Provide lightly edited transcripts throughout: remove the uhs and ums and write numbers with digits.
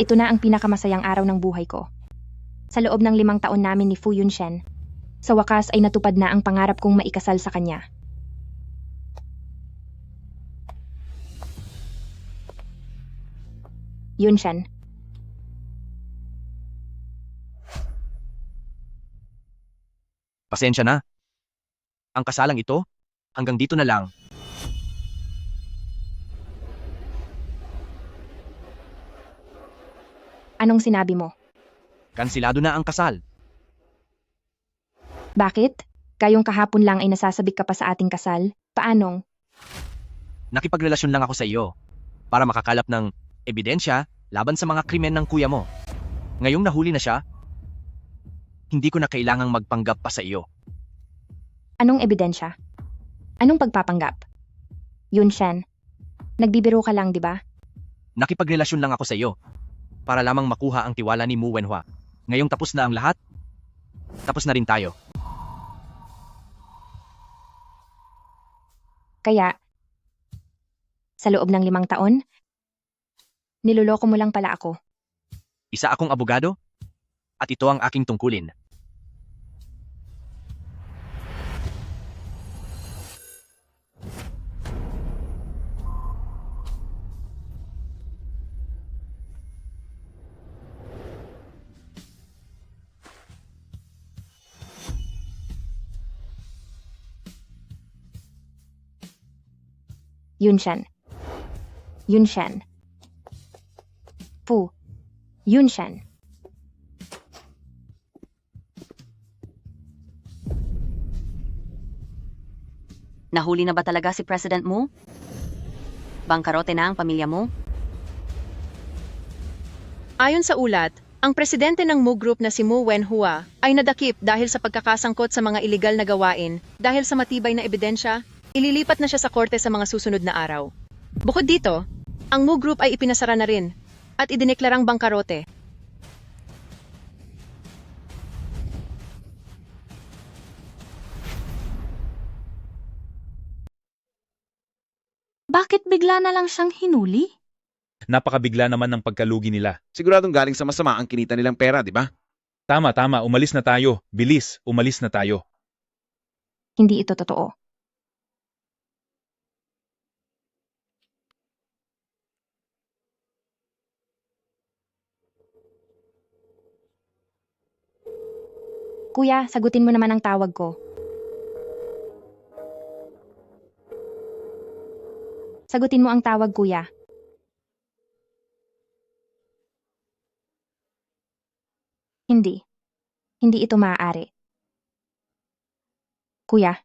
Ito na ang pinakamasayang araw ng buhay ko. Sa loob ng 5 taon namin ni Fu Yunshen, sa wakas ay natupad na ang pangarap kong maikasal sa kanya. Yunshen, Pasensya na. Ang kasalang ito, hanggang dito na lang. anong sinabi mo? Kansilado na ang kasal. Bakit? Kayong kahapon lang ay nasasabik ka pa sa ating kasal? Paanong? Nakipagrelasyon lang ako sa iyo para makakalap ng ebidensya laban sa mga krimen ng kuya mo. Ngayong nahuli na siya, hindi ko na kailangang magpanggap pa sa iyo. Anong ebidensya? Anong pagpapanggap? Yunshen, nagbibiro ka lang, di ba? Nakipagrelasyon lang ako sa iyo para lamang makuha ang tiwala ni Mu Wenhua. Ngayong tapos na ang lahat, tapos na rin tayo. Kaya, sa loob ng 5 taon, niloloko mo lang pala ako. Isa akong abogado at ito ang aking tungkulin. Yunshen. Yunshen. Fu. Yunshen. Nahuli na ba talaga si President Mu? Bangkarote na ang pamilya mo? Ayon sa ulat, ang presidente ng Mu Group na si Mu Wenhua ay nadakip dahil sa pagkakasangkot sa mga iligal na gawain dahil sa matibay na ebidensya, ililipat na siya sa korte sa mga susunod na araw. Bukod dito, ang Mu Group ay ipinasara na rin at idineklarang bangkarote. Bakit bigla na lang siyang hinuli? Napakabigla naman ng pagkalugi nila. Siguradong galing sa masama ang kinita nilang pera, di ba? Tama, umalis na tayo. Bilis, umalis na tayo. Hindi ito totoo. Kuya, sagutin mo naman ang tawag ko. Sagutin mo ang tawag, kuya. Hindi. Hindi ito maaari. Kuya,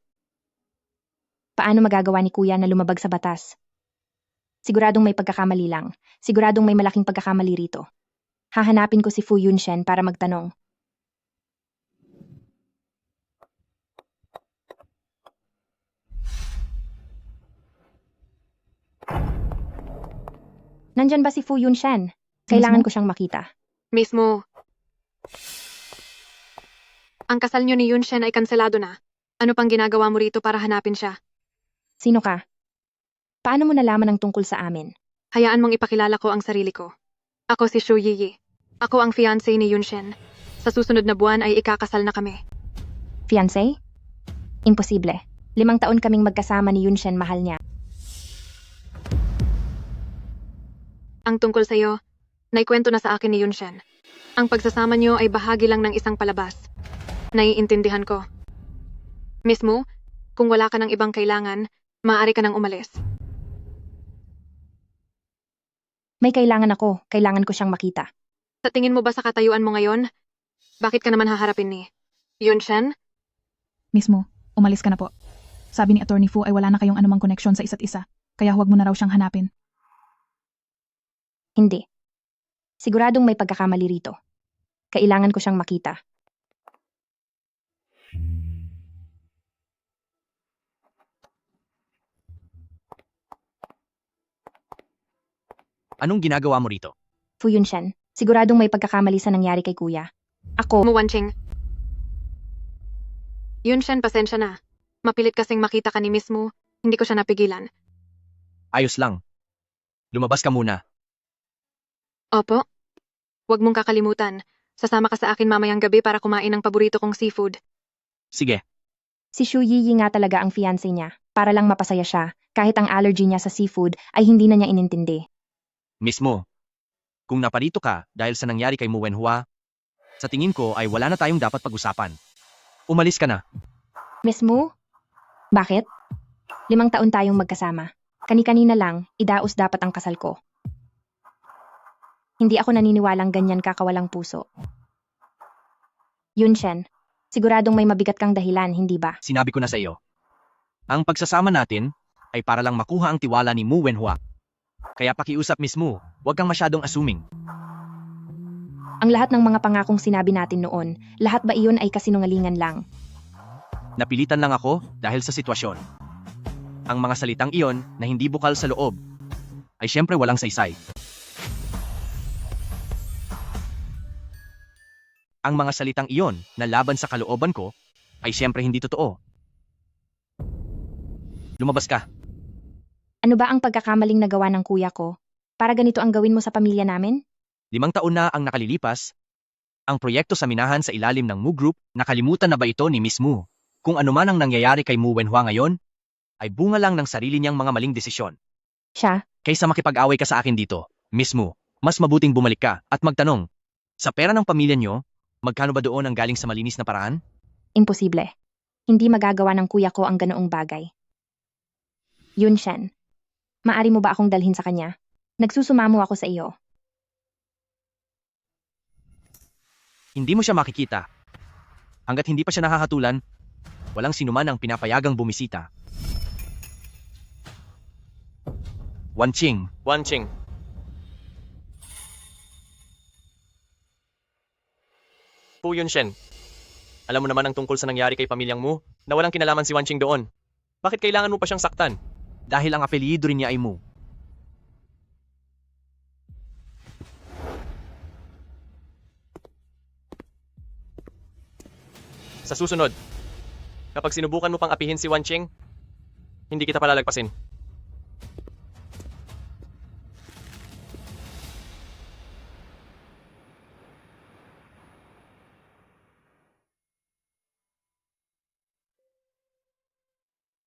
paano magagawa ni kuya na lumabag sa batas? Siguradong may pagkakamali lang. Siguradong may malaking pagkakamali rito. Hahanapin ko si Fu Yunshen para magtanong. Nandyan ba si Fu Yunshen? Kailangan ko siyang makita. Mismo, ang kasal niyo ni Yunshen ay kanselado na. Ano pang ginagawa mo rito para hanapin siya? Sino ka? Paano mo nalaman ang tungkol sa amin? Hayaan mong ipakilala ko ang sarili ko. Ako si Shu Yiyi. Ako ang fiancé ni Yunshen. Sa susunod na buwan ay ikakasal na kami. Fiancé? Imposible. 5 taon kaming magkasama ni Yunshen, mahal niya. Ang tungkol sa'yo, naikwento na sa akin ni Yunshen. Ang pagsasama niyo ay bahagi lang ng isang palabas. Naiintindihan ko. Mismo, kung wala ka ng ibang kailangan, maaari ka nang umalis. May kailangan ako. Kailangan ko siyang makita. Sa tingin mo ba sa katayuan mo ngayon? Bakit ka naman haharapin ni Yunshen? Mismo, umalis ka na po. Sabi ni Attorney Fu ay wala na kayong anumang koneksyon sa isa't isa, kaya huwag mo na raw siyang hanapin. Hindi. Siguradong may pagkakamali rito. Kailangan ko siyang makita. Anong ginagawa mo rito? Fu Yunshen, siguradong may pagkakamali sa nangyari kay kuya. Ako, Muwanching. Yunshen, pasensya na. Mapilit kasing makita ka ni Mismo, hindi ko siya napigilan. Ayos lang. Lumabas ka muna. Opo, Huwag mong kakalimutan. Sasama ka sa akin mamayang gabi para kumain ng paborito kong seafood. Sige, Si Shu Yiyi nga talaga ang fiancé niya, para lang mapasaya siya, kahit ang allergy niya sa seafood ay hindi na niya inintindi. mismo. Kung naparito ka dahil sa nangyari kay Mu Wenhua, sa tingin ko ay wala na tayong dapat pag-usapan. Umalis ka na. Miss Mu? Bakit? 5 taon tayong magkasama. Kani-kanina lang, idaos dapat ang kasal ko. Hindi ako naniniwalang ganyan kakawalang puso. Yunshen, siguradong may mabigat kang dahilan, hindi ba? Sinabi ko na sa iyo. Ang pagsasama natin ay para lang makuha ang tiwala ni Mu Wenhua. Kaya pakiusap mismo, huwag kang masyadong assuming. Ang lahat ng mga pangakong sinabi natin noon, lahat ba iyon ay kasinungalingan lang? Napilitan lang ako dahil sa sitwasyon. Ang mga salitang iyon na hindi bukal sa loob ay syempre walang saysay. Ang mga salitang iyon na laban sa kalooban ko ay syempre hindi totoo. Lumabas ka. Ano ba ang pagkakamaling nagawa ng kuya ko? Para ganito ang gawin mo sa pamilya namin? 5 taon na ang nakalilipas. Ang proyekto sa minahan sa ilalim ng Mu Group, nakalimutan na ba ito ni Miss Mu? Kung ano man ang nangyayari kay Mu Wenhua ngayon, ay bunga lang ng sarili niyang mga maling desisyon. Siya, Kaysa makipag-away ka sa akin dito, Miss Mu, mas mabuting bumalik ka at magtanong. Sa pera ng pamilya niyo, magkano ba doon ang galing sa malinis na paraan? imposible. Hindi magagawa ng kuya ko ang ganoong bagay. Yunshen, maari mo ba akong dalhin sa kanya? Nagsusumamo ako sa iyo. Hindi mo siya makikita. Hanggat hindi pa siya nakakatulan, walang sinuman ang pinapayagang bumisita. Wanqing. Fu Yunshen, alam mo naman ang tungkol sa nangyari kay pamilyang Mu na walang kinalaman si Wanqing doon. Bakit kailangan mo pa siyang saktan? Dahil ang apelyido rin niya ay Mu. Sa susunod, kapag sinubukan mo pang apihin si Wanqing, hindi kita palalagpasin.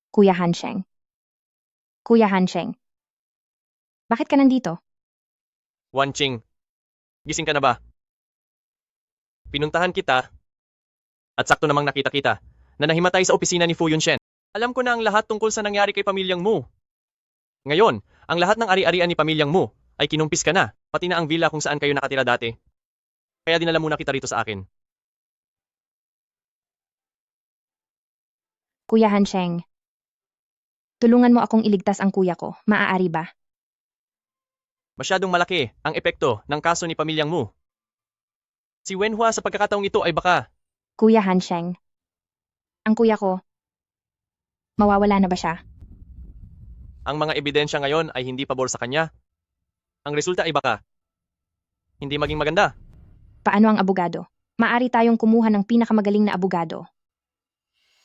Kuya Hansheng. Kuya Hansheng. Bakit ka nandito? Wanqing, gising ka na ba? Pinuntahan kita at sakto namang nakita kita na nahimatay sa opisina ni Fu Yunshen. Alam ko na ang lahat tungkol sa nangyari kay pamilyang Mu. Ngayon, ang lahat ng ari-arian ni pamilyang Mu ay kinumpis ka na, pati na ang villa kung saan kayo nakatira dati. Kaya dinala muna kita rito sa akin. Kuya Hansheng. Tulungan mo akong iligtas ang kuya ko. Maaari ba? Masyadong malaki ang epekto ng kaso ni pamilyang Mu. Si Wenhua sa pagkakataong ito ay baka Kuya Hansheng. Ang kuya ko. Mawawala na ba siya? ang mga ebidensya ngayon ay hindi pabor sa kanya. Ang resulta ay baka hindi maging maganda. Paano ang abogado? Maari tayong kumuha ng pinakamagaling na abogado.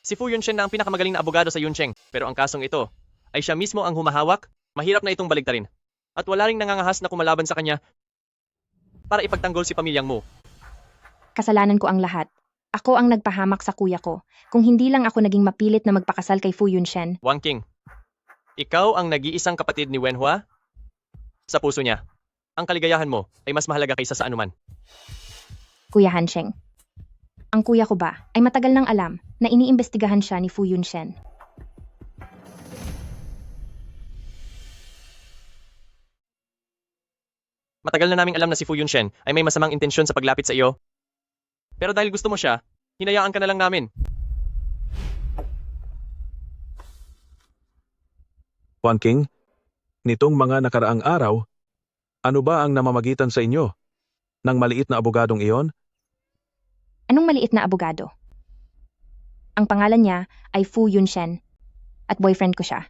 Si Fu Yunshen na ang pinakamagaling na abogado sa Yuncheng, pero ang kasong ito ay siya mismo ang humahawak, mahirap na itong baligtarin. At wala ring nangangahas na kumalaban sa kanya para ipagtanggol si pamilyang Mu. Kasalanan ko ang lahat. Ako ang nagpahamak sa kuya ko. Kung hindi lang ako naging mapilit na magpakasal kay Fu Yunshen, Wanqing, ikaw ang nag-iisang kapatid ni Wenhua? Sa puso niya, ang kaligayahan mo ay mas mahalaga kaysa sa anuman. Kuya Hansheng. Ang kuya ko ba ay matagal nang alam na iniimbestigahan siya ni Fu Yunshen. Matagal na naming alam na si Fu Yunshen ay may masamang intensyon sa paglapit sa iyo. Pero dahil gusto mo siya, hinayaan ka na lang namin. Wanqing, nitong mga nakaraang araw, ano ba ang namamagitan sa inyo? Nang maliit na abogadong iyon? Anong maliit na abogado? Ang pangalan niya ay Fu Yunshen at boyfriend ko siya.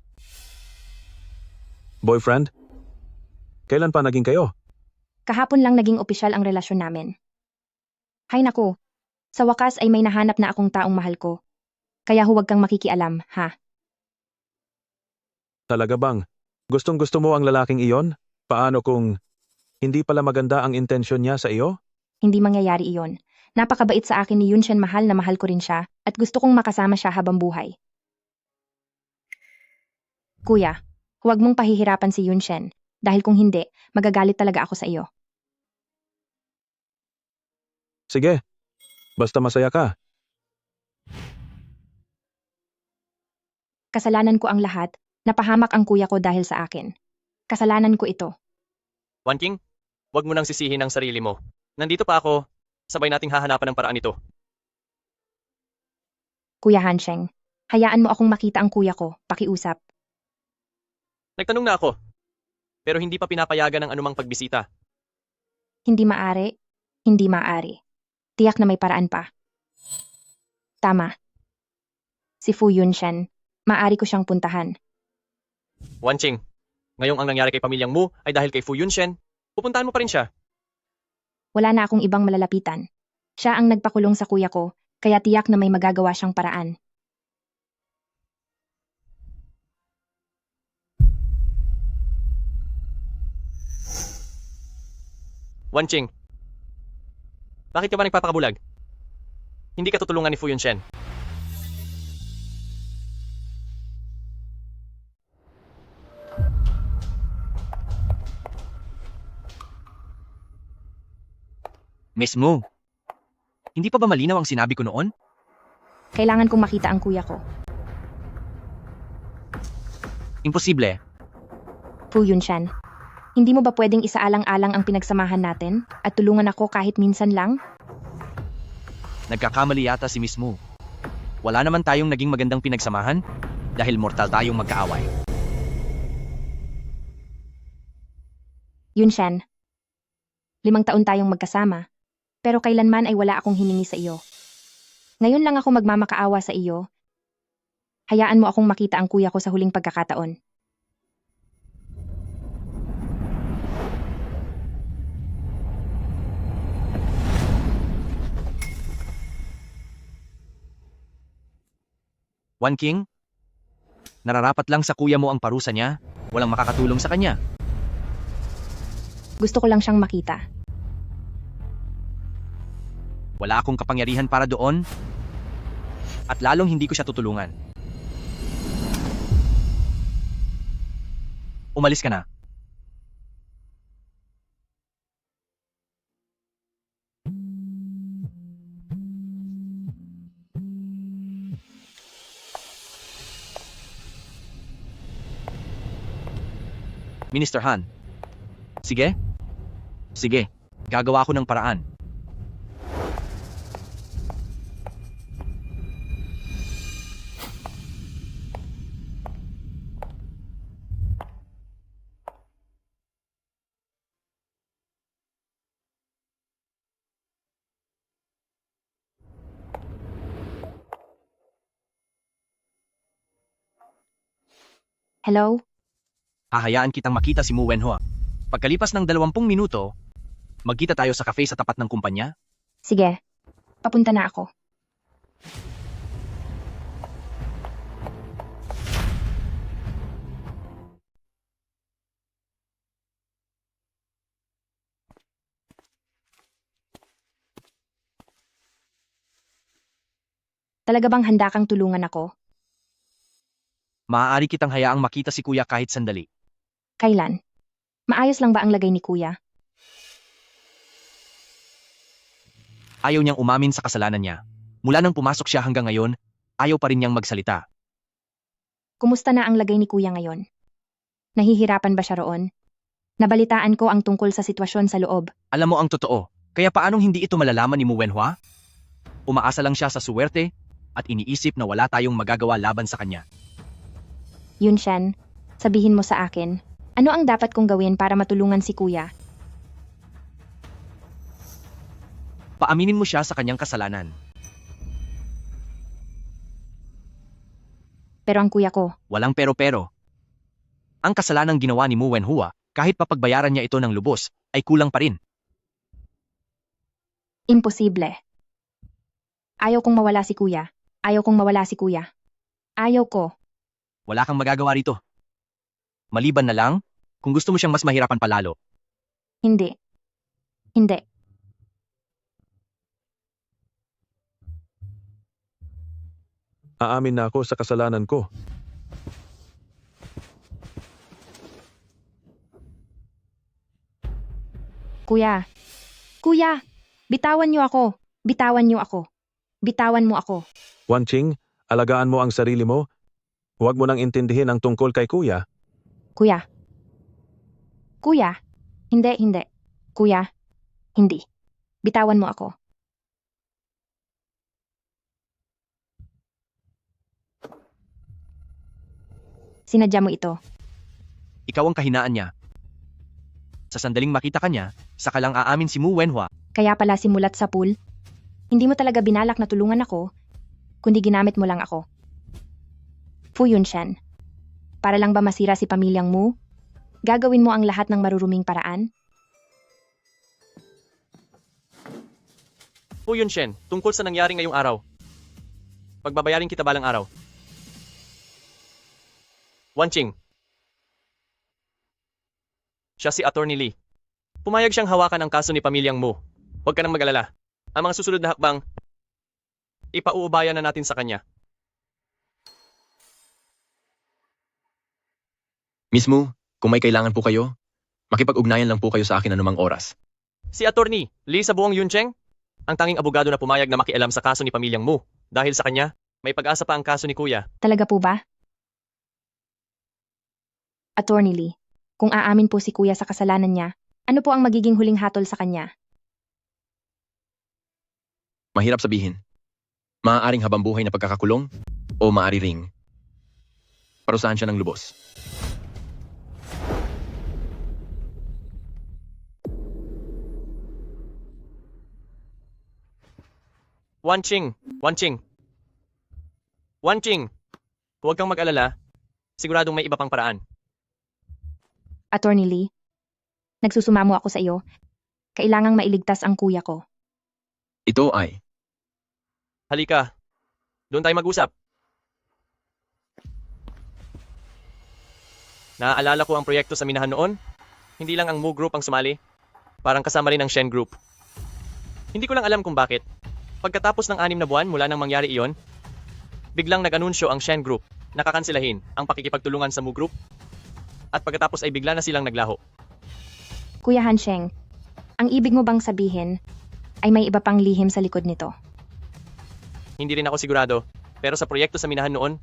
Boyfriend? Kailan pa naging kayo? Kahapon lang naging opisyal ang relasyon namin. Hay naku, sa wakas ay may nahanap na akong taong mahal ko. Kaya huwag kang makikialam, ha? Talaga bang? Gustong-gusto mo ang lalaking iyon? Paano kung Hindi pala maganda ang intensyon niya sa iyo? Hindi mangyayari iyon. Napakabait sa akin ni Yunshen, mahal na mahal ko rin siya at gusto kong makasama siya habang buhay. Kuya, huwag mong pahihirapan si Yunshen dahil kung hindi, magagalit talaga ako sa iyo. Sige, basta masaya ka. Kasalanan ko ang lahat, napahamak ang kuya ko dahil sa akin. Kasalanan ko ito. Wan King, wag mo nang sisihin ang sarili mo. Nandito pa ako, sabay nating hahanapan ng paraan ito. Kuya Hansheng, hayaan mo akong makita ang kuya ko, pakiusap. Nagtanong na ako, pero hindi pa pinapayagan ng anumang pagbisita. Hindi maaari, hindi maaari. Tiyak na may paraan pa. Tama. Si Fu Yunshen, maaari ko siyang puntahan. Wan Ching, ngayong ang nangyari kay pamilyang Mu ay dahil kay Fu Yunshen, pupuntahan mo pa rin siya. Wala na akong ibang malalapitan. Siya ang nagpakulong sa kuya ko, kaya tiyak na may magagawa siyang paraan. Wan Ching, bakit ka ba nagpapakabulag? Hindi ka tutulungan ni Fu Yunshen. Miss Mu, hindi pa ba malinaw ang sinabi ko noon? Kailangan kong makita ang kuya ko. Imposible. Fu Yunshen, hindi mo ba pwedeng isaalang-alang ang pinagsamahan natin at tulungan ako kahit minsan lang? Nagkakamali yata si Miss Mu. Wala naman tayong naging magandang pinagsamahan dahil mortal tayong magkaaway. Yunshen, 5 taon tayong magkasama, pero kailanman ay wala akong hiningi sa iyo. Ngayon lang ako magmamakaawa sa iyo. Hayaan mo akong makita ang kuya ko sa huling pagkakataon. Wan King, nararapat lang sa kuya mo ang parusa niya. Walang makakatulong sa kanya. Gusto ko lang siyang makita. Wala akong kapangyarihan para doon. At lalong hindi ko siya tutulungan. Umalis ka na. Minister Han. Sige? Sige. Gagawa ko ng paraan. Hello? Hahayaan kitang makita si Mu Wenhua. Pagkalipas ng 20 minuto, magkita tayo sa cafe sa tapat ng kumpanya. Sige. Papunta na ako. Talaga bang handa kang tulungan ako? Maaari kitang hayaang makita si kuya kahit sandali. Kailan? Maayos lang ba ang lagay ni kuya? Ayaw niyang umamin sa kasalanan niya. Mula nang pumasok siya hanggang ngayon, ayaw pa rin niyang magsalita. Kumusta na ang lagay ni kuya ngayon? Nahihirapan ba siya roon? Nabalitaan ko ang tungkol sa sitwasyon sa loob. Alam mo ang totoo, kaya paanong hindi ito malalaman ni Mu Wenhua? Umaasa lang siya sa suwerte at iniisip na wala tayong magagawa laban sa kanya. Yunshen, sabihin mo sa akin, ano ang dapat kong gawin para matulungan si kuya? Paaminin mo siya sa kanyang kasalanan. Pero ang kuya ko, Walang pero-pero. Ang kasalanang ginawa ni Mu Wenhua, kahit papagbayaran niya ito ng lubos, ay kulang pa rin. imposible. Ayaw kong mawala si kuya. Ayaw kong mawala si kuya. Ayaw ko. Wala kang magagawa rito. Maliban na lang, kung gusto mo siyang mas mahirapan palalo. Hindi. Hindi. Aamin na ako sa kasalanan ko. Kuya. Kuya! Bitawan niyo ako. Bitawan niyo ako. Bitawan mo ako. Wanching, alagaan mo ang sarili mo. Huwag mo nang intindihin ang tungkol kay kuya. Kuya. Kuya. Hindi, hindi. Kuya. Hindi. Bitawan mo ako. Sinadya mo ito. Ikaw ang kahinaan niya. Sa sandaling makita ka niya, saka lang aamin si Mu Wenhua. Kaya pala simulat sa pool. Hindi mo talaga binalak na tulungan ako, kundi ginamit mo lang ako. Fu Yunshan. Para lang ba masira si pamilyang Mu? Gagawin mo ang lahat ng maruruming paraan? Fu Yunshen, tungkol sa nangyari ngayong araw. Pagbabayarin kita balang araw. Wanching. Siya si Attorney Lee. Pumayag siyang hawakan ang kaso ni pamilyang Mu. Huwag ka nang mag-alala. Ang mga susunod na hakbang, ipauubayan na natin sa kanya. Mismo, kung may kailangan po kayo, makipag-ugnayan lang po kayo sa akin anumang oras. Si Attorney Lee sa buong Yuncheng, ang tanging abogado na pumayag na makialam sa kaso ni pamilyang Mu. Dahil sa kanya, may pag-asa pa ang kaso ni Kuya. Talaga po ba? Attorney Lee, kung aamin po si Kuya sa kasalanan niya, ano po ang magiging huling hatol sa kanya? Mahirap sabihin. Maaaring habang buhay na pagkakakulong o maaari ring parusahan siya ng lubos. Wanching! Wanching! Wanching! Huwag kang mag-alala. Siguradong may iba pang paraan. Attorney Lee, nagsusumamo ako sa iyo. Kailangang mailigtas ang kuya ko. Ito ay Halika. Doon tayo mag-usap. Naaalala ko ang proyekto sa minahan noon. Hindi lang ang Mu Group ang sumali. Parang kasama rin ang Shen Group. Hindi ko lang alam kung bakit. Pagkatapos ng 6 na buwan mula nang mangyari iyon, biglang nag-anunsyo ang Shen Group na kakansilahin ang pakikipagtulungan sa Mu Group. At pagkatapos ay bigla na silang naglaho. Kuya Hansheng, ang ibig mo bang sabihin ay may iba pang lihim sa likod nito? Hindi rin ako sigurado, pero sa proyekto sa minahan noon,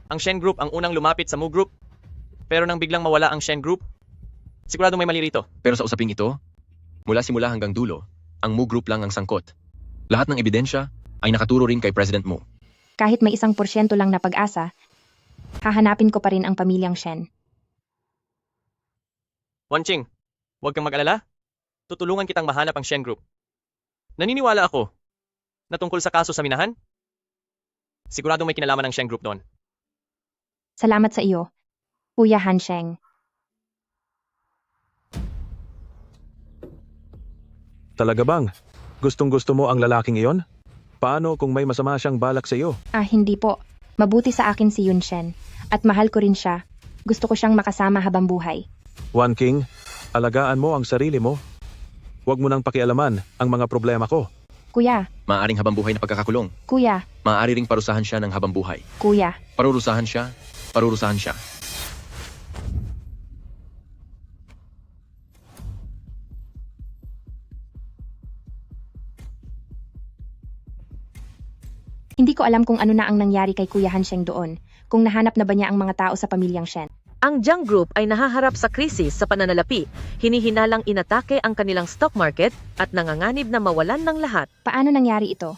ang Shen Group ang unang lumapit sa Mu Group. Pero nang biglang mawala ang Shen Group, siguradong may mali rito. pero sa usaping ito, mula simula hanggang dulo, ang Mu Group lang ang sangkot. Lahat ng ebidensya ay nakaturo rin kay President Mu. Kahit may 1% lang na pag-asa, hahanapin ko pa rin ang pamilyang Shen. Wanching, huwag kang mag-alala. Tutulungan kitang mahanap ang Shen Group. Naniniwala ako na tungkol sa kaso sa minahan, siguradong may kinalaman ng Shen Group doon. Salamat sa iyo, Kuya Hansheng. Talaga bang? Gustong-gusto mo ang lalaking iyon? Paano kung may masama siyang balak sa iyo? Hindi po. Mabuti sa akin si Yunshen. At mahal ko rin siya. Gusto ko siyang makasama habang buhay. Wan King, alagaan mo ang sarili mo. Huwag mo nang pakialaman ang mga problema ko. Kuya, Maaaring habang buhay na pagkakakulong. kuya, Maaari ring parusahan siya ng habang buhay. kuya. Parurusahan siya, parurusahan siya. Hindi ko alam kung ano na ang nangyari kay Kuya Hansheng doon. Kung nahanap na ba niya ang mga tao sa pamilyang Shen. Ang Jiang Group ay nahaharap sa krisis sa pananalapi. Hinihinalang inatake ang kanilang stock market at nanganganib na mawalan ng lahat. Paano nangyari ito?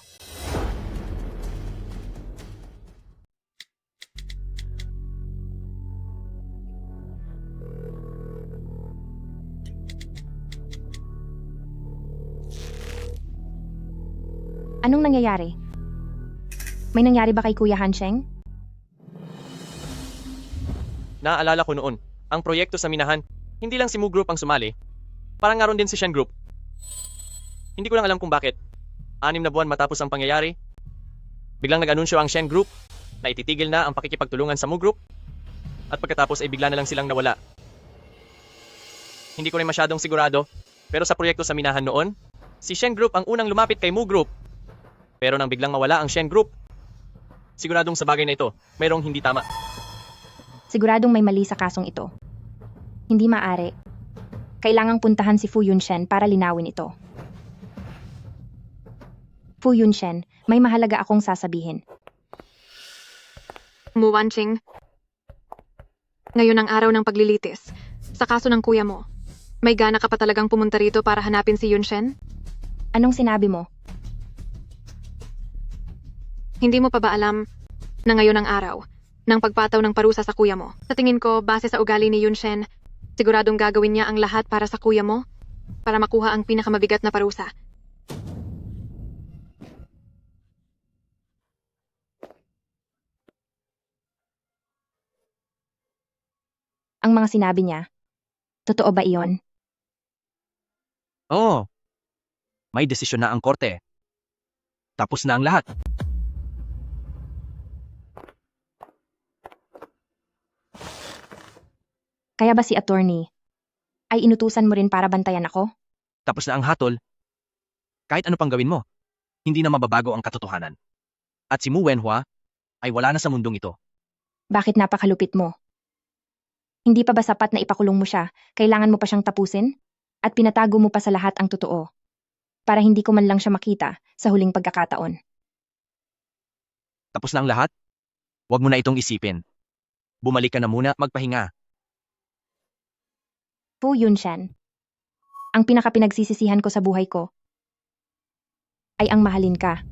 Anong nangyayari? May nangyari ba kay Kuya Hansheng? Naaalala ko noon, ang proyekto sa minahan, hindi lang si Mu Group ang sumali, parang nga ron din si Shen Group. Hindi ko lang alam kung bakit. 6 na buwan matapos ang pangyayari, biglang nag-anunsyo ang Shen Group na ititigil na ang pakikipagtulungan sa Mu Group at pagkatapos ay bigla na lang silang nawala. Hindi ko rin masyadong sigurado Pero sa proyekto sa minahan noon, si Shen Group ang unang lumapit kay Mu Group. Pero nang biglang mawala ang Shen Group, siguradong sa bagay na ito, mayroong hindi tama. Siguradong may mali sa kasong ito. Hindi maaari. Kailangang puntahan si Fu Yunshen para linawin ito. Fu Yunshen, may mahalaga akong sasabihin. Mu Wanqing, ngayon ang araw ng paglilitis. Sa kaso ng kuya mo, may gana ka pa talagang pumunta rito para hanapin si Yunshen? Anong sinabi mo? Hindi mo pa ba alam na ngayon ang araw ng pagpataw ng parusa sa kuya mo? Sa tingin ko, base sa ugali ni Yunshen, siguradong gagawin niya ang lahat para sa kuya mo para makuha ang pinakamabigat na parusa. Ang mga sinabi niya, totoo ba iyon? Oo. May desisyon na ang korte. Tapos na ang lahat. Kaya ba si attorney ay inutusan mo rin para bantayan ako? Tapos na ang hatol. Kahit ano pang gawin mo, hindi na mababago ang katotohanan. At si Mu Wenhua ay wala na sa mundong ito. Bakit napakalupit mo? Hindi pa ba sapat na ipakulong mo siya? Kailangan mo pa siyang tapusin? At pinatago mo pa sa lahat ang totoo? Para hindi ko man lang siya makita sa huling pagkakataon. Tapos na ang lahat? Huwag mo na itong isipin. Bumalik ka na muna at magpahinga. Fu Yunshen, ang pinakapinagsisisihan ko sa buhay ko ay ang mahalin ka.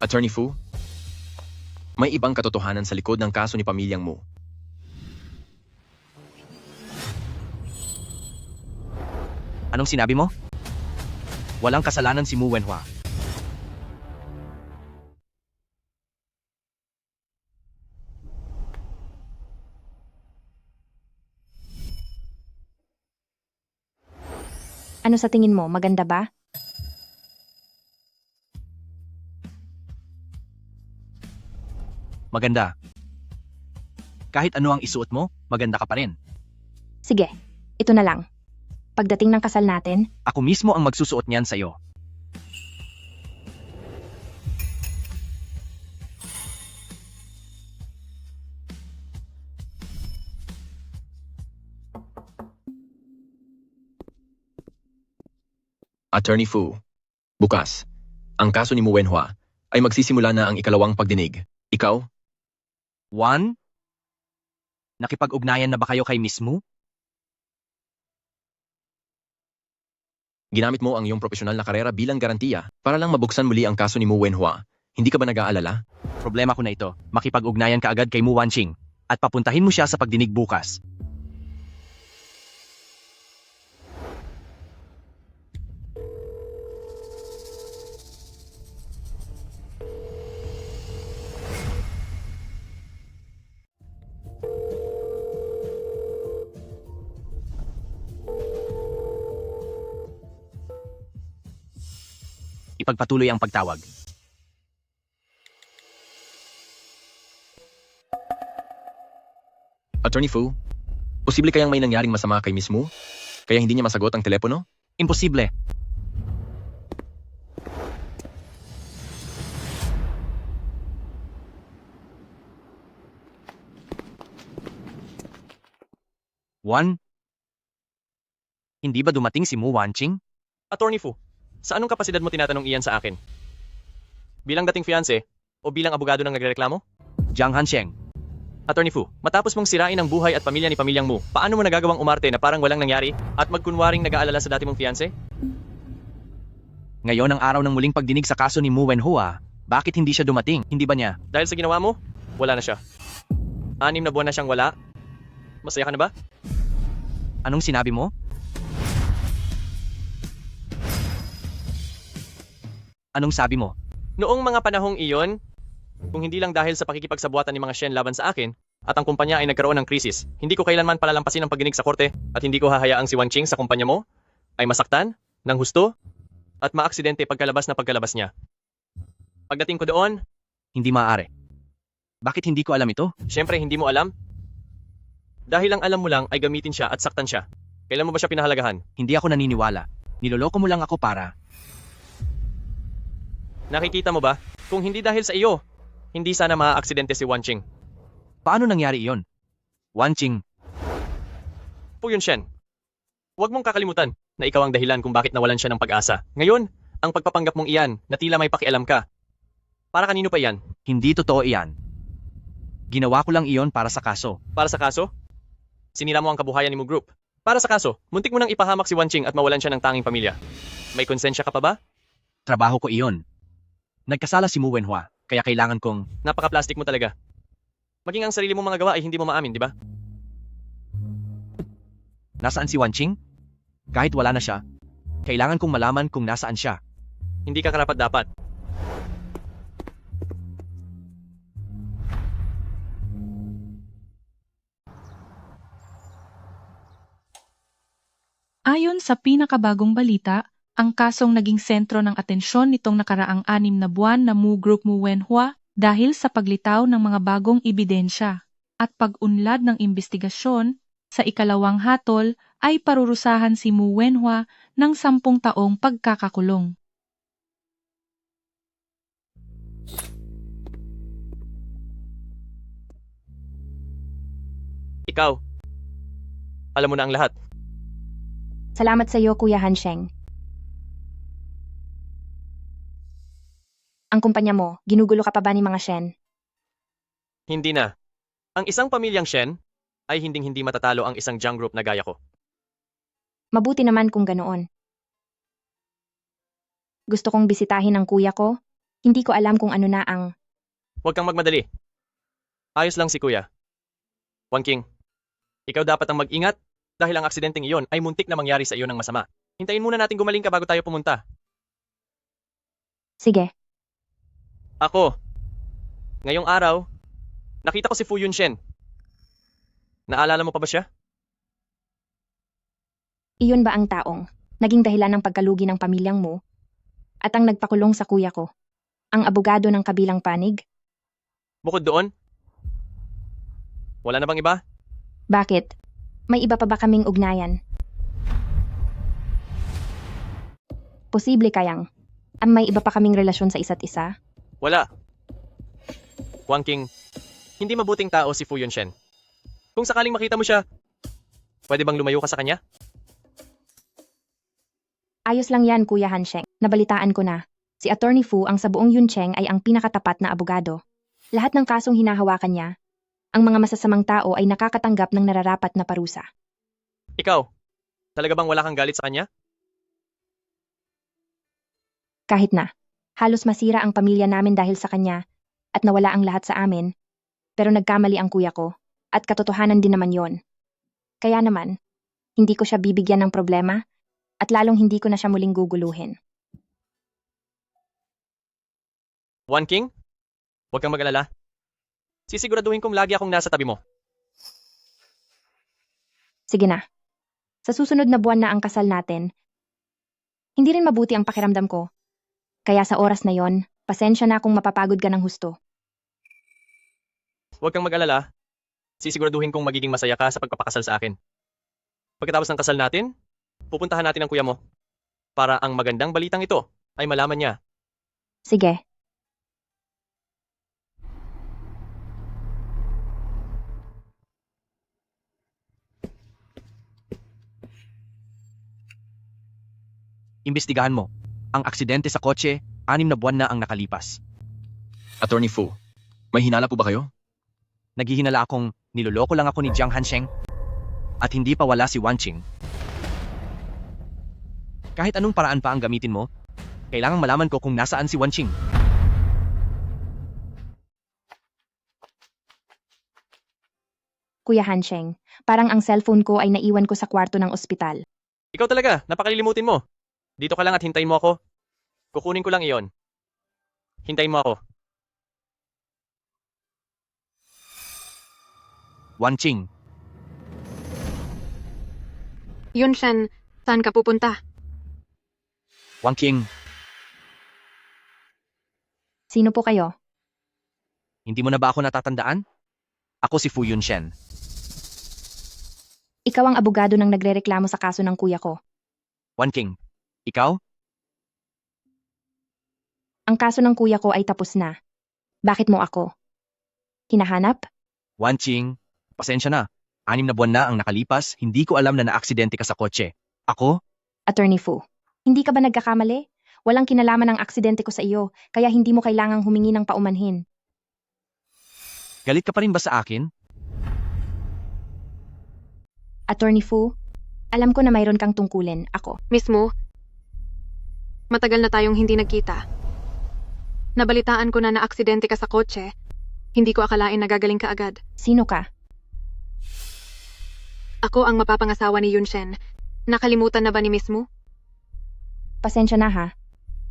Attorney Fu, may ibang katotohanan sa likod ng kaso ni pamilyang Mu. Anong sinabi mo? Walang kasalanan si Mu Wenhua. Ano sa tingin mo, maganda ba? Maganda. Kahit ano ang isuot mo, maganda ka pa rin. Sige, ito na lang. Pagdating ng kasal natin, Ako mismo ang magsusuot niyan sa'yo. Attorney Fu, bukas, ang kaso ni Mu Wenhua ay magsisimula na ang ikalawang pagdinig. Ikaw? Juan? Nakipag-ugnayan na ba kayo kay Miss Mu? Ginamit mo ang iyong profesional na karera bilang garantiya para lang mabuksan muli ang kaso ni Mu Wenhua. Hindi ka ba nag-aalala? Problema ko na ito. Makipag-ugnayan ka agad kay Mu Wanqing at papuntahin mo siya sa pagdinig bukas. Ipagpatuloy ang pagtawag. Attorney Fu, posible kayang may nangyaring masama kay Miss Mu? Kaya hindi niya masagot ang telepono? Imposible. Juan? Hindi ba dumating si Mu Wanqing? Attorney Fu, sa anong kapasidad mo tinatanong iyan sa akin? Bilang dating fiancé o bilang abogado ng nagrereklamo? Jiang Hansheng. Attorney Fu, matapos mong sirain ang buhay at pamilya ni pamilyang Mu, paano mo nagagawang umarte na parang walang nangyari at magkunwaring nag-aalala sa dati mong fiancé? Ngayon ang araw ng muling pagdinig sa kaso ni Mu Wenhua. Bakit hindi siya dumating? Hindi ba niya? Dahil sa ginawa mo, wala na siya. 6 na buwan na siyang wala. Masaya ka na ba? Anong sinabi mo? Anong sabi mo? Noong mga panahong iyon, kung hindi lang dahil sa pakikipagsabuatan ni mga Shen laban sa akin, at ang kumpanya ay nagkaroon ng krisis, hindi ko kailanman palalampasin ang pagdinig sa korte at hindi ko hahayaang si Wanqing sa kumpanya mo ay masaktan, ng husto, at maaksidente pagkalabas niya. Pagdating ko doon, Hindi maaari. Bakit hindi ko alam ito? syempre hindi mo alam. Dahil ang alam mo lang ay gamitin siya at saktan siya. Kailan mo ba siya pinahalagahan? Hindi ako naniniwala. Niloloko mo lang ako para... Nakikita mo ba? Kung hindi dahil sa iyo, hindi sana maaaksidente si Wanqing. Paano nangyari iyon? Wanqing, Fu Yunshen, huwag mong kakalimutan na ikaw ang dahilan kung bakit nawalan siya ng pag-asa. Ngayon, ang pagpapanggap mong iyan na tila may pakialam ka. Para kanino pa iyan? hindi totoo iyan. Ginawa ko lang iyon para sa kaso. Para sa kaso? Sinira mo ang kabuhayan ni Mu Group. Para sa kaso, muntik mo nang ipahamak si Wanqing at mawalan siya ng tanging pamilya. May konsensya ka pa ba? Trabaho ko iyon. Nagkasala si Mu Wenhua, kaya kailangan kong... Napaka-plastic mo talaga. Maging ang sarili mong mga gawa ay hindi mo maamin, di ba? Nasaan si Wanqing? Kahit wala na siya, kailangan kong malaman kung nasaan siya. Hindi ka karapat-dapat. Ayon sa pinakabagong balita, ang kasong naging sentro ng atensyon nitong nakaraang 6 na buwan na Mu Group Mu Wenhua dahil sa paglitaw ng mga bagong ebidensya at pag-unlad ng imbestigasyon, sa ikalawang hatol ay parurusahan si Mu Wenhua ng 10 taong pagkakakulong. Ikaw, alam mo na ang lahat. Salamat sa iyo, Kuya Hansheng. Ang kumpanya mo, ginugulo ka pa ba ni mga Shen? Hindi na. Ang isang pamilyang Shen ay hinding-hindi matatalo ang isang Jiang Group na gaya ko. Mabuti naman kung ganoon. Gusto kong bisitahin ang kuya ko. Hindi ko alam kung ano na ang... Huwag kang magmadali. Ayos lang si Kuya. Wanqing, ikaw dapat ang mag-ingat dahil ang aksidenteng iyon ay muntik na mangyari sa iyo ng masama. Hintayin muna natin gumaling ka bago tayo pumunta. Sige, Ako, ngayong araw, nakita ko si Fu Yunshen. Naalala mo pa ba siya? iyon ba ang taong naging dahilan ng pagkalugi ng pamilyang mo at ang nagpakulong sa kuya ko? Ang abogado ng kabilang panig? Bukod doon, wala na bang iba? Bakit? May iba pa ba kaming ugnayan? Posible kayang may iba pa kaming relasyon sa isa't isa? Wala. Wanqing, hindi mabuting tao si Fu Yunshen. Kung sakaling makita mo siya, pwede bang lumayo ka sa kanya? Ayos lang yan, Kuya Hansheng. Nabalitaan ko na. Si Attorney Fu ang sa buong Yuncheng ay ang pinakatapat na abogado. Lahat ng kasong hinahawakan niya, ang mga masasamang tao ay nakakatanggap ng nararapat na parusa. Ikaw, talaga bang wala kang galit sa kanya? Kahit na, halos masira ang pamilya namin dahil sa kanya at nawala ang lahat sa amin, pero nagkamali ang kuya ko at katotohanan din naman yon. Kaya naman, hindi ko siya bibigyan ng problema at lalong hindi ko na siya muling guguluhin. Wanqing, huwag kang mag-alala. Sisiguraduhin kong lagi akong nasa tabi mo. Sige na. Sa susunod na buwan na ang kasal natin, hindi rin mabuti ang pakiramdam ko. Kaya sa oras na yon, pasensya na kung mapapagod ka ng husto. Huwag kang mag-alala. Sisiguraduhin kong magiging masaya ka sa pagpapakasal sa akin. Pagkatapos ng kasal natin, pupuntahan natin ang kuya mo para ang magandang balitang ito ay malaman niya. Sige. Imbestigahan mo. Ang aksidente sa kotse, 6 na buwan na ang nakalipas. Attorney Fu, may hinala po ba kayo? Naghihinala akong niloloko lang ako ni Jiang Hansheng at hindi pa wala si Wanqing. Kahit anong paraan pa ang gamitin mo, kailangang malaman ko kung nasaan si Wanqing. Kuya Hansheng, parang ang cellphone ko ay naiwan ko sa kwarto ng ospital. Ikaw talaga, napakalilimutin mo. Dito ka lang at hintayin mo ako. Kukunin ko lang iyon. Hintayin mo ako. Wanqing, Yunshen, saan ka pupunta? Wanqing, Sino po kayo? hindi mo na ba ako natatandaan? Ako si Fu Yunshen. Ikaw ang abogado ng nagrereklamo sa kaso ng kuya ko. Wanqing, ikaw? Ang kaso ng kuya ko ay tapos na. Bakit mo ako hinahanap? Wanqing, pasensya na. 6 na buwan na ang nakalipas, hindi ko alam na naaksidente ka sa kotse. Ako? Attorney Fu, hindi ka ba nagkakamali? Walang kinalaman ang aksidente ko sa iyo, kaya hindi mo kailangang humingi ng paumanhin. Galit ka pa rin ba sa akin? Attorney Fu, alam ko na mayroon kang tungkulin. Ako. Mismo, matagal na tayong hindi nagkita. Nabalitaan ko na aksidente ka sa kotse. Hindi ko akalain na gagaling ka agad. Sino ka? Ako ang mapapangasawa ni Yunshen. Nakalimutan na ba ni mismo? Pasensya na ha.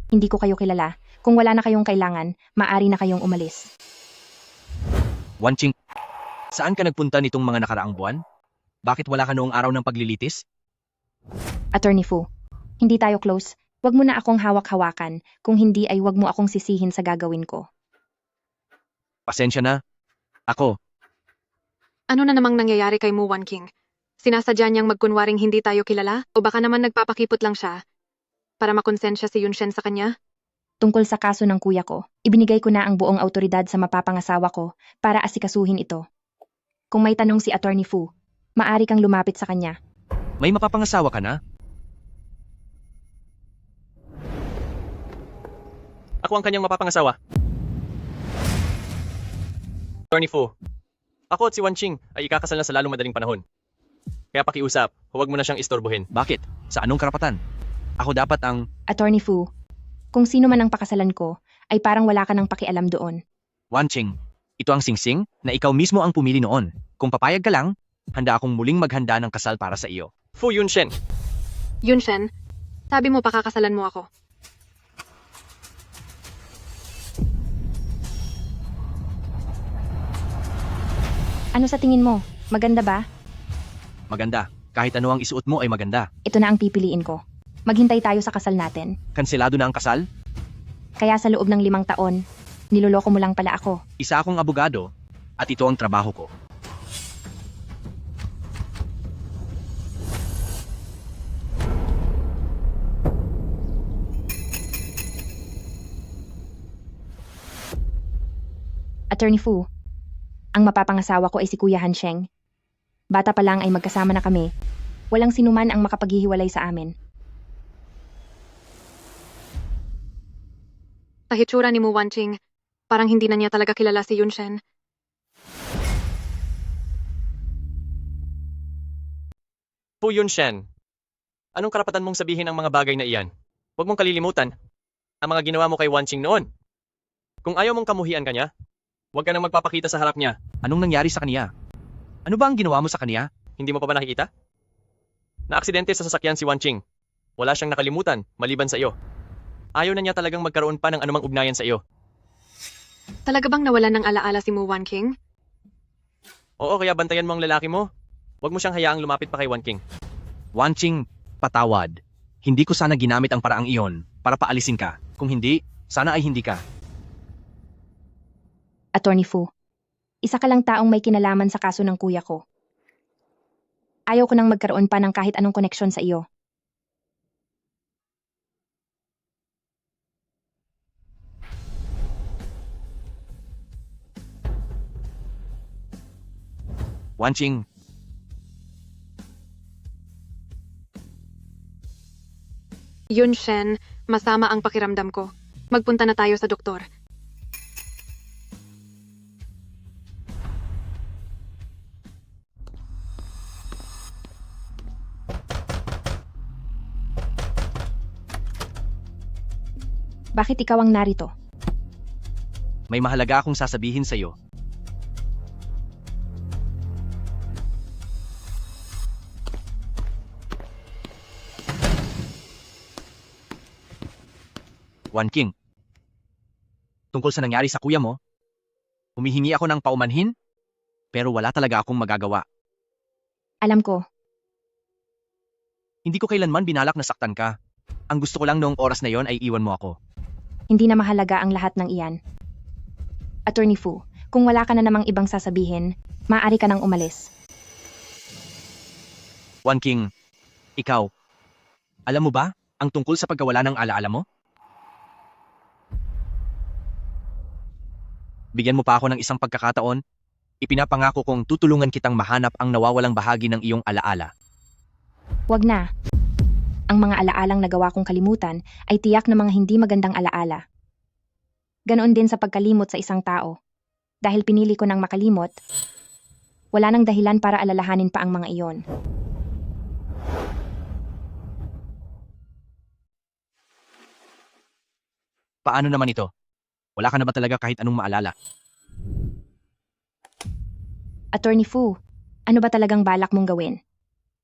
Hindi ko kayo kilala. Kung wala na kayong kailangan, maaari na kayong umalis. Wanqing, saan ka nagpunta nitong mga nakaraang buwan? Bakit wala ka noong araw ng paglilitis? Attorney Fu, hindi tayo close. Wag mo na akong hawak-hawakan. Kung hindi ay wag mo akong sisihin sa gagawin ko. Pasensya na. Ako, Ano na namang nangyayari kay Mu Wanqing? Sinasadya niyang magkunwaring hindi tayo kilala? O baka naman nagpapakipot lang siya para makonsensya si Yunshen sa kanya? Tungkol sa kaso ng kuya ko, ibinigay ko na ang buong autoridad sa mapapangasawa ko para asikasuhin ito. Kung may tanong si Attorney Fu, maaari kang lumapit sa kanya. may mapapangasawa ka na? Ako ang kanyang mapapangasawa. Attorney Fu, ako at si Wanqing ay ikakasal na sa lalong madaling panahon. Kaya pakiusap, huwag mo na siyang istorbohin. Bakit? Sa anong karapatan? Ako dapat ang... Attorney Fu, kung sino man ang pakasalan ko, ay parang wala ka ng pakialam doon. Wanqing, ito ang singsing na ikaw mismo ang pumili noon. Kung papayag ka lang, handa akong muling maghanda ng kasal para sa iyo. Fu Yunshen, Yunshen, sabi mo pakakasalan mo ako. Ano sa tingin mo? Maganda ba? Maganda. Kahit ano ang isuot mo ay maganda. Ito na ang pipiliin ko. Maghintay tayo sa kasal natin. Kanselado na ang kasal? Kaya sa loob ng 5 taon, niloloko mo lang pala ako. Isa akong abogado at ito ang trabaho ko. Attorney Fu, ang mapapangasawa ko ay si Kuya Hansheng. Bata pa lang ay magkasama na kami. Walang sinuman ang makapaghihiwalay sa amin. Sa hitsura ni Mu Wanqing, parang hindi na niya talaga kilala si Yunshen. Fu Yunshen, anong karapatan mong sabihin ang mga bagay na iyan? Huwag mong kalilimutan ang mga ginawa mo kay Wanqing noon. Kung ayaw mong kamuhian kanya, huwag ka nang magpapakita sa harap niya. Anong nangyari sa kanya? Ano ba ang ginawa mo sa kanya? Hindi mo pa ba nakikita? Na-aksidente sa sasakyan si Wanqing. Wala siyang nakalimutan, maliban sa iyo. Ayaw na niya talagang magkaroon pa ng anumang ugnayan sa iyo. Talaga bang nawalan ng alaala si Mu Wanqing? Oo, kaya bantayan mo ang lalaki mo. Huwag mo siyang hayaang lumapit pa kay Wanqing. Wanqing, patawad. Hindi ko sana ginamit ang paraang iyon para paalisin ka. Kung hindi, sana ay hindi ka. Attorney Fu, isa ka lang taong may kinalaman sa kaso ng kuya ko. Ayaw ko nang magkaroon pa ng kahit anong koneksyon sa iyo. Wanqing, Yunshen, masama ang pakiramdam ko. Magpunta na tayo sa doktor. Bakit ikaw ang narito? may mahalaga akong sasabihin sa iyo. Wan King. Tungkol sa nangyari sa kuya mo, humihingi ako ng paumanhin, pero wala talaga akong magagawa. Alam ko, Hindi ko kailanman binalak na saktan ka. Ang gusto ko lang noong oras na yon ay iwan mo ako. hindi na mahalaga ang lahat ng iyan. Attorney Fu, kung wala ka na namang ibang sasabihin, maaari ka nang umalis. Wan King, ikaw, alam mo ba ang tungkol sa pagkawala ng alaala mo? Bigyan mo pa ako ng isang pagkakataon, ipinapangako kong tutulungan kitang mahanap ang nawawalang bahagi ng iyong alaala. Wag na. Ang mga alaalang nagawa kong kalimutan ay tiyak na mga hindi magandang alaala. Ganoon din sa pagkalimot sa isang tao. Dahil pinili ko ng makalimot, wala nang dahilan para alalahanin pa ang mga iyon. Paano naman ito? Wala ka na ba talaga kahit anong maalala? Attorney Fu, ano ba talagang balak mong gawin?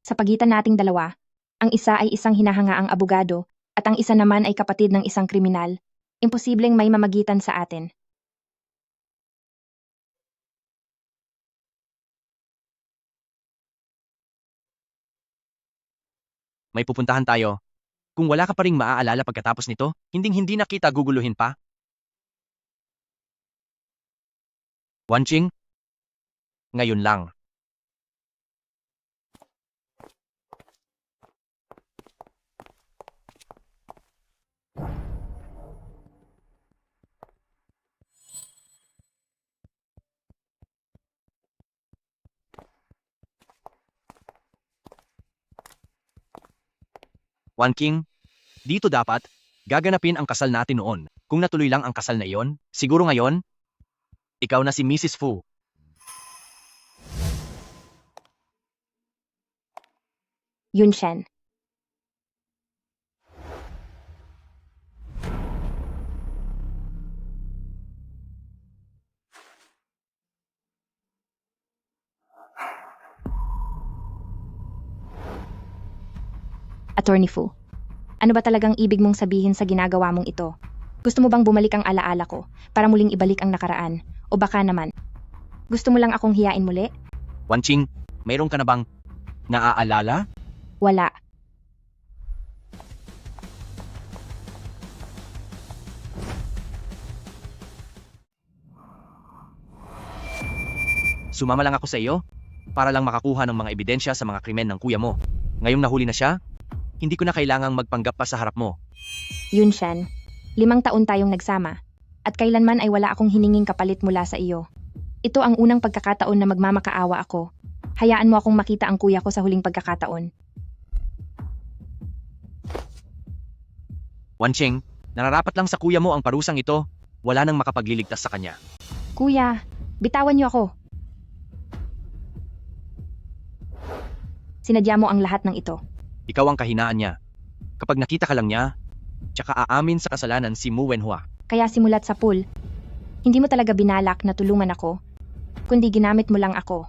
Sa pagitan nating dalawa, ang isa ay isang hinahangaang abogado at ang isa naman ay kapatid ng isang kriminal. Imposibleng may mamagitan sa atin. May pupuntahan tayo. Kung wala ka pa ring maaalala pagkatapos nito, hinding-hindi na kita guguluhin pa. Wan Ching, ngayon lang. Wan King, dito dapat gaganapin ang kasal natin noon. Kung natuloy lang ang kasal na iyon, siguro ngayon, ikaw na si Mrs. Fu. Yun Shen. Attorney Fu, ano ba talagang ibig mong sabihin sa ginagawa mong ito? Gusto mo bang bumalik ang alaala ko para muling ibalik ang nakaraan? O baka naman, gusto mo lang akong hiyain muli? Wan Ching, mayroon ka na bang naaalala? Wala. Sumama lang ako sa iyo para lang makakuha ng mga ebidensya sa mga krimen ng kuya mo. Ngayong nahuli na siya, hindi ko na kailangang magpanggap pa sa harap mo. Yun Shen, 5 taon tayong nagsama. At kailanman ay wala akong hininging kapalit mula sa iyo. Ito ang unang pagkakataon na magmamakaawa ako. Hayaan mo akong makita ang kuya ko sa huling pagkakataon. Wan Ching, nararapat lang sa kuya mo ang parusang ito. Wala nang makapagliligtas sa kanya. Kuya, bitawan niyo ako. Sinadya mo ang lahat ng ito. Ikaw ang kahinaan niya. Kapag nakita ka lang niya, tsaka aamin sa kasalanan si Mu Wenhua. Kaya simulat sa pool, hindi mo talaga binalak na tulungan ako, kundi ginamit mo lang ako.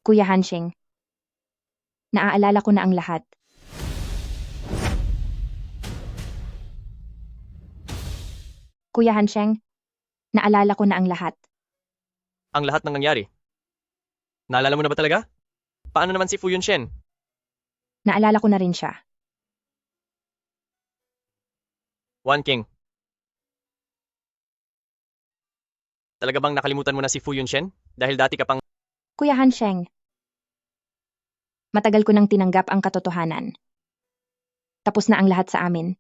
Kuya Hansheng, naaalala ko na ang lahat. Kuya Hansheng, naalala ko na ang lahat. Ang lahat ng nangyari. Naalala mo na ba talaga? Paano naman si Fu Yunshen? Naalala ko na rin siya. Wan King. Talaga bang nakalimutan mo na si Fu Yunshen? Dahil dati ka pang... Kuya Hansheng, matagal ko nang tinanggap ang katotohanan. Tapos na ang lahat sa amin.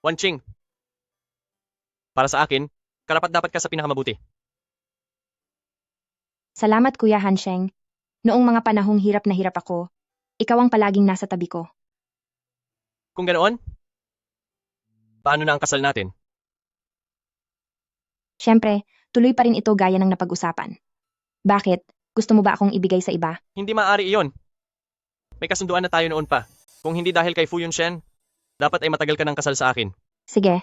Wan Ching. Para sa akin, karapat-dapat ka sa pinakamabuti. Salamat Kuya Hansheng. Noong mga panahong hirap na hirap ako, ikaw ang palaging nasa tabi ko. Kung ganoon, paano na ang kasal natin? Siyempre, tuloy pa rin ito gaya ng napag-usapan. Bakit? Gusto mo ba akong ibigay sa iba? Hindi maaari iyon. May kasunduan na tayo noon pa. Kung hindi dahil kay Fu Yunshen, dapat ay matagal ka ng kasal sa akin. Sige.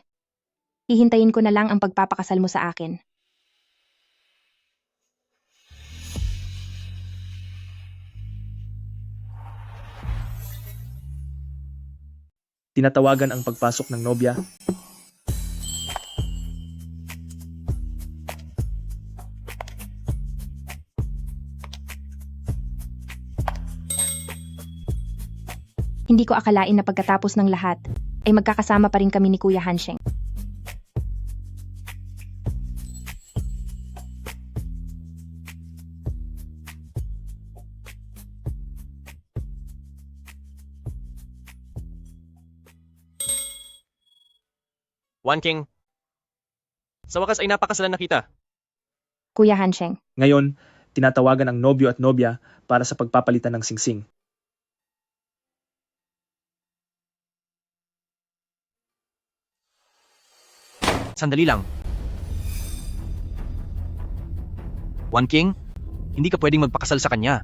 Hihintayin ko na lang ang pagpapakasal mo sa akin. Tinatawagan ang pagpasok ng nobya. Hindi ko akalain na pagkatapos ng lahat, ay magkakasama pa rin kami ni Kuya Hansheng. Wan King, sa wakas ay napakasalan na kita. Kuya Hansheng, Ngayon, tinatawagan ang nobyo at nobya para sa pagpapalitan ng singsing. Sandali lang. Wan King, hindi ka pwedeng magpakasal sa kanya.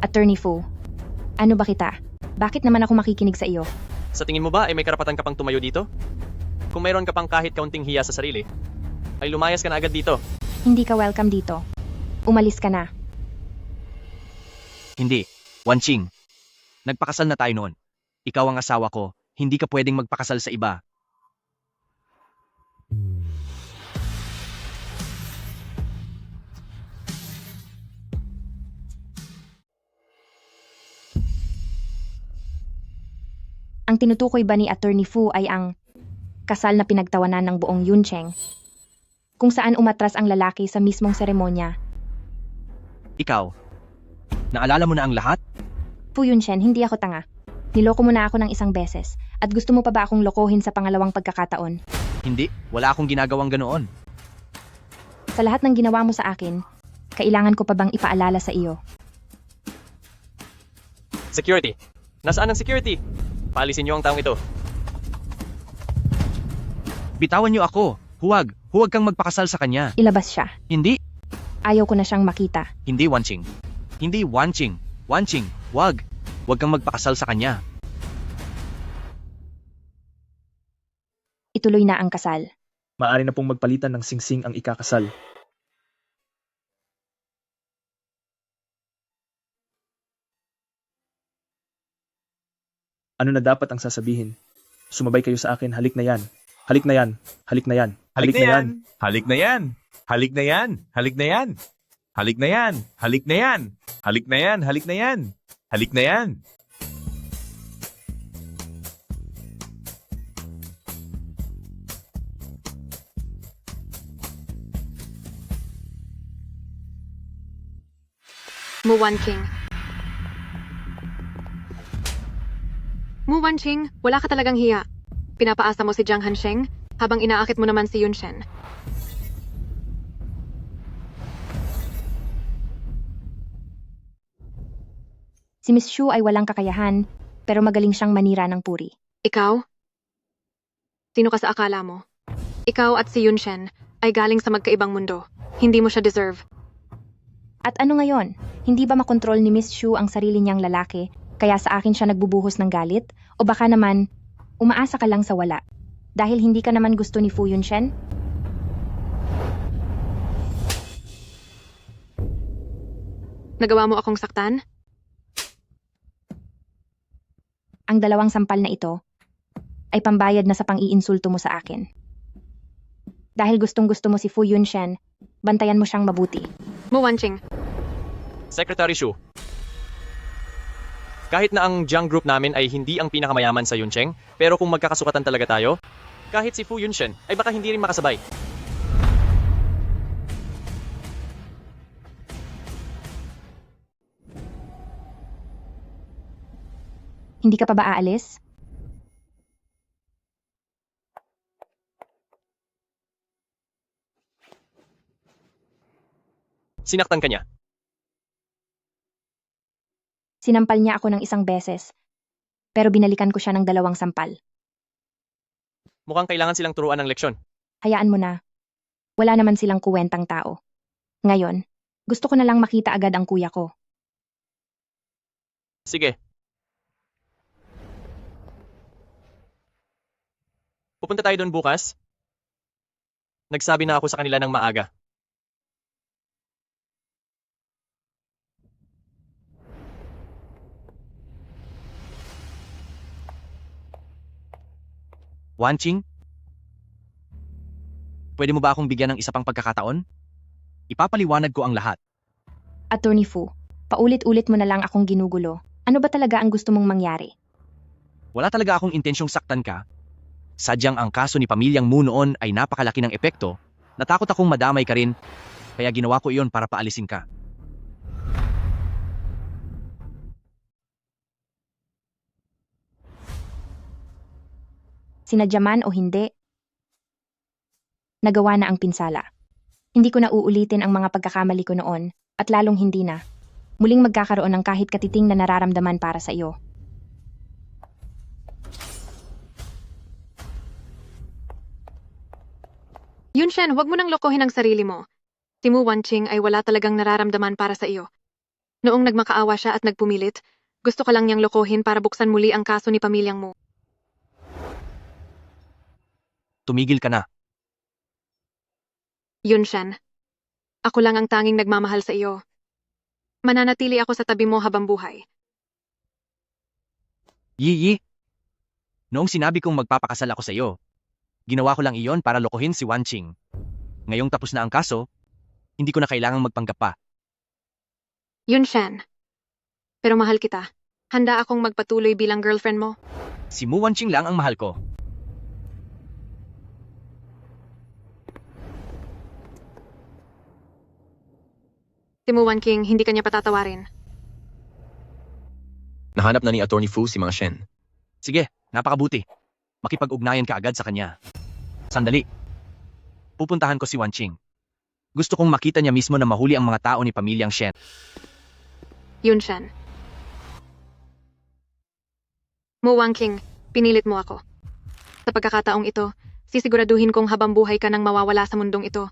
Attorney Fu, ano ba kita? Bakit naman ako makikinig sa iyo? Sa tingin mo ba ay may karapatan ka pang tumayo dito? Kung mayroon ka pang kahit kaunting hiya sa sarili, ay lumayas ka na agad dito. Hindi ka welcome dito. Umalis ka na. Hindi. Wan Qing. Nagpakasal na tayo noon. Ikaw ang asawa ko. Hindi ka pwedeng magpakasal sa iba. Ang tinutukoy ba ni Attorney Fu ay ang kasal na pinagtawanan ng buong Yuncheng, kung saan umatras ang lalaki sa mismong seremonya. Ikaw, naalala mo na ang lahat? Fu Yunshen, hindi ako tanga. Niloko mo na ako ng isang beses, at gusto mo pa ba akong lokohin sa pangalawang pagkakataon? Hindi, wala akong ginagawang ganoon. Sa lahat ng ginawa mo sa akin, kailangan ko pa bang ipaalala sa iyo? Security. Nasaan ang security? Paalisin niyo ang taong ito. Bitawan niyo ako. Huwag kang magpakasal sa kanya. Ilabas siya. Hindi, Ayaw ko na siyang makita. hindi Wan Qing. Hindi Wan Qing. Wan Qing, huwag kang magpakasal sa kanya. Ituloy na ang kasal. Maaari na pong magpalitan ng singsing ang ikakasal. Ano na dapat ang sasabihin? Sumabay kayo sa akin, halik na yan. Halik na yan. Halik na yan. Halik na yan. Halik na yan. Halik na yan. Halik na yan. Halik na yan. Halik na yan. Halik na yan. Halik na yan. Halik na yan. Mu Wanqing. Mu Wanqing, wala ka talagang hiya. Pinapaasa mo si Jiang Hansheng habang inaakit mo naman si Yunshen. Si Miss Xu ay walang kakayahan, pero magaling siyang manira ng puri. Ikaw? Sino ka sa akala mo? Ikaw at si Yunshen ay galing sa magkaibang mundo. Hindi mo siya deserve. At ano ngayon? Hindi ba makontrol ni Miss Xu ang sarili niyang lalaki, kaya sa akin siya nagbubuhos ng galit? O baka naman, umaasa ka lang sa wala? Dahil hindi ka naman gusto ni Fu Yunshen? Nagawa mo akong saktan? Ang dalawang sampal na ito ay pambayad na sa pang-iinsulto mo sa akin. Dahil gustong-gusto mo si Fu Yunshen, bantayan mo siyang mabuti. Mu Wanqing, Secretary Shu. Kahit na ang Jiang Group namin ay hindi ang pinakamayaman sa Yuncheng, pero kung magkakasukatan talaga tayo, kahit si Fu Yunshen ay baka hindi rin makasabay. Hindi ka pa ba aalis? Sinaktan ka niya. Sinampal niya ako ng isang beses, pero binalikan ko siya ng 2 sampal. Mukhang kailangan silang turuan ng leksyon. Hayaan mo na. Wala naman silang kuwentang tao. Ngayon, Gusto ko na lang makita agad ang kuya ko. Sige. Pupunta tayo doon bukas? Nagsabi na ako sa kanila ng maaga. Wanching? Pwede mo ba akong bigyan ng isa pang pagkakataon? Ipapaliwanag ko ang lahat. Attorney Fu, paulit-ulit mo na lang akong ginugulo. Ano ba talaga ang gusto mong mangyari? Wala talaga akong intensyong saktan ka. Sadyang ang kaso ni pamilyang Mu noon ay napakalaki ng epekto. Natakot akong madamay ka rin, kaya ginawa ko iyon para paalisin ka. Sinadya man o hindi, nagawa na ang pinsala. Hindi ko na uulitin ang mga pagkakamali ko noon, at lalong hindi na. Muling magkakaroon ng kahit katiting na nararamdaman para sa iyo. Yunshen, huwag mo nang lokohin ang sarili mo. Si Mu Wanqing ay wala talagang nararamdaman para sa iyo. Noong nagmakaawa siya at nagpumilit, gusto ka lang niyang lokohin para buksan muli ang kaso ni pamilyang Mu. Tumigil ka na. Yunshen, ako lang ang tanging nagmamahal sa iyo. Mananatili ako sa tabi mo habang buhay. Yi. Noong sinabi kong magpapakasal ako sa iyo, ginawa ko lang iyon para lokohin si Wanching. Ngayong tapos na ang kaso, hindi ko na kailangang magpanggap pa. Yunshen, pero mahal kita. Handa akong magpatuloy bilang girlfriend mo. Si Mu Wanching lang ang mahal ko. Si Mu Wanqing, hindi kanya patatawarin. Nahanap na ni Attorney Fu si Mga Shen. Sige, napakabuti. Makipag-ugnayan ka agad sa kanya. Sandali. Pupuntahan ko si Wanching. Gusto kong makita niya mismo na mahuli ang mga tao ni pamilyang Shen. Yunshen. Mu Wanqing, pinilit mo ako. Sa pagkakataong ito, sisiguraduhin kong habang buhay ka nang mawawala sa mundong ito.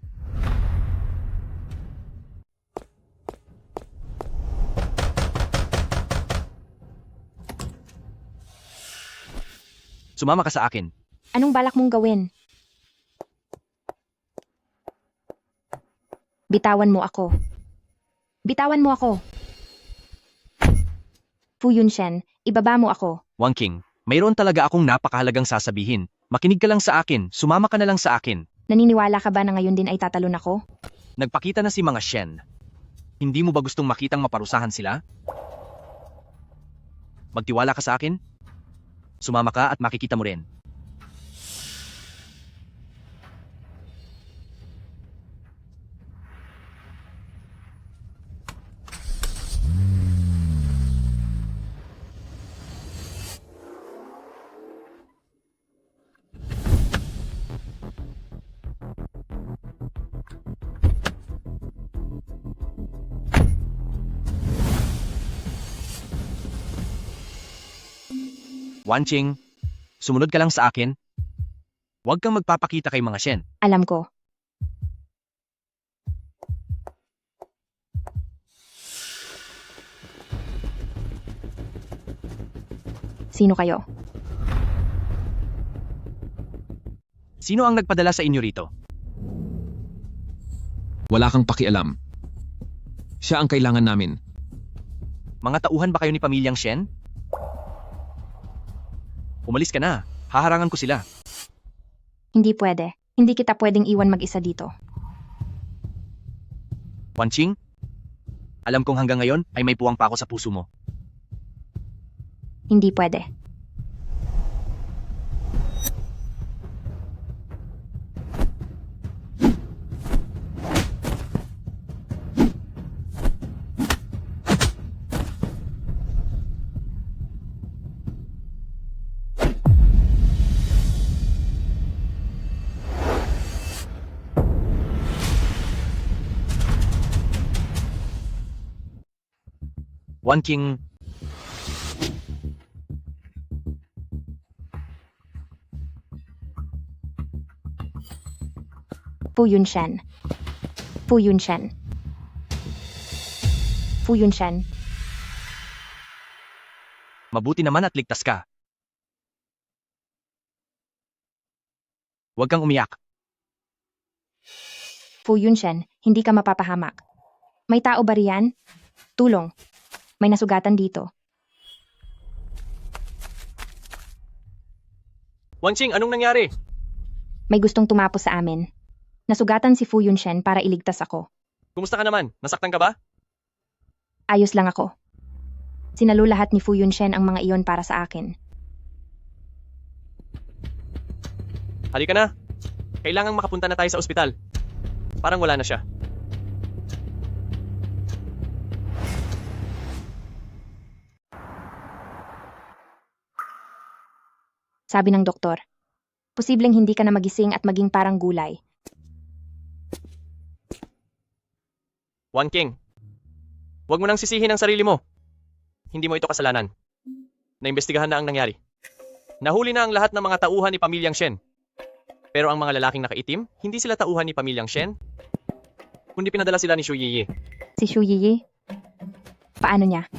Sumama ka sa akin. Anong balak mong gawin? Bitawan mo ako. Bitawan mo ako. Fu Yunshen, ibaba mo ako. Wanking, mayroon talaga akong napakahalagang sasabihin. Makinig ka lang sa akin, sumama ka na lang sa akin. Naniniwala ka ba na ngayon din ay tatalon ako? Nagpakita na si Mga Shen. Hindi mo ba gustong makitang maparusahan sila? Magtiwala ka sa akin? Sumama ka at makikita mo rin. Wanching, sumunod ka lang sa akin. Huwag kang magpapakita kay Mga Shen. Alam ko. Sino kayo? Sino ang nagpadala sa inyo rito? Wala kang pakialam. Siya ang kailangan namin. Mga tauhan ba kayo ni pamilyang Shen? Umalis ka na. Haharangan ko sila. Hindi pwede. Hindi kita pwedeng iwan mag-isa dito. Wanching, alam kong hanggang ngayon ay may puwang pa ako sa puso mo. Hindi pwede. Wanking, Fu Yunshen. Fu Yunshen. Fu Yunshen. Mabuti naman at ligtas ka. Huwag kang umiyak. Fu Yunshen, hindi ka mapapahamak. May tao ba riyan? Tulong. May nasugatan dito. Wanqing, anong nangyari? May gustong tumapos sa amin. Nasugatan si Fu Yunshen para iligtas ako. Kumusta ka naman? Nasaktan ka ba? Ayos lang ako. Sinalo lahat ni Fu Yunshen ang mga iyon para sa akin. Halika na. Kailangang makapunta na tayo sa ospital. Parang wala na siya. Sabi ng doktor, posibleng hindi ka na magising at maging parang gulay. Wanqing, huwag mo nang sisihin ang sarili mo. Hindi mo ito kasalanan. Naimbestigahan na ang nangyari. Nahuli na ang lahat ng mga tauhan ni Pamilyang Shen. Pero ang mga lalaking nakaitim, hindi sila tauhan ni Pamilyang Shen, kundi pinadala sila ni Xu Yiyi. Si Xu Yiyi? Paano niya?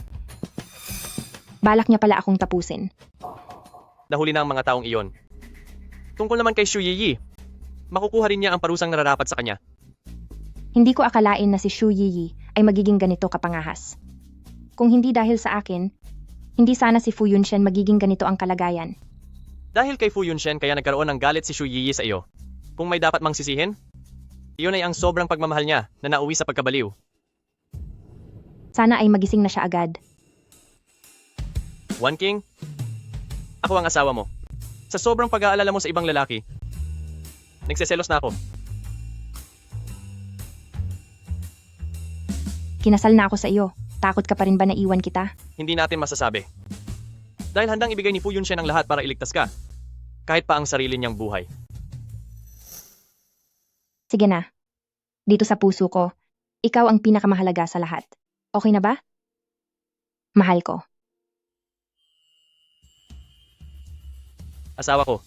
Balak niya pala akong tapusin. Nahuli na ang mga taong iyon. Tungkol naman kay Xu Yiyi, makukuha rin niya ang parusang nararapat sa kanya. Hindi ko akalain na si Xu Yiyi ay magiging ganito kapangahas. Kung hindi dahil sa akin, hindi sana si Fu Yunshen magiging ganito ang kalagayan. Dahil kay Fu Yunshen kaya nagkaroon ng galit si Xu Yiyi sa iyo. Kung may dapat mang sisihin, iyon ay ang sobrang pagmamahal niya na nauwi sa pagkabaliw. Sana ay magising na siya agad. Wanqing, ako ang asawa mo. Sa sobrang pag-aalala mo sa ibang lalaki, nagseselos na ako. Kinasal na ako sa iyo. Takot ka pa rin ba na iwan kita? Hindi natin masasabi. Dahil handang ibigay ni Fu Yunshen ang lahat para iligtas ka, kahit pa ang sarili niyang buhay. Sige na. Dito sa puso ko, ikaw ang pinakamahalaga sa lahat. Okay na ba? Mahal ko. Asawa ko,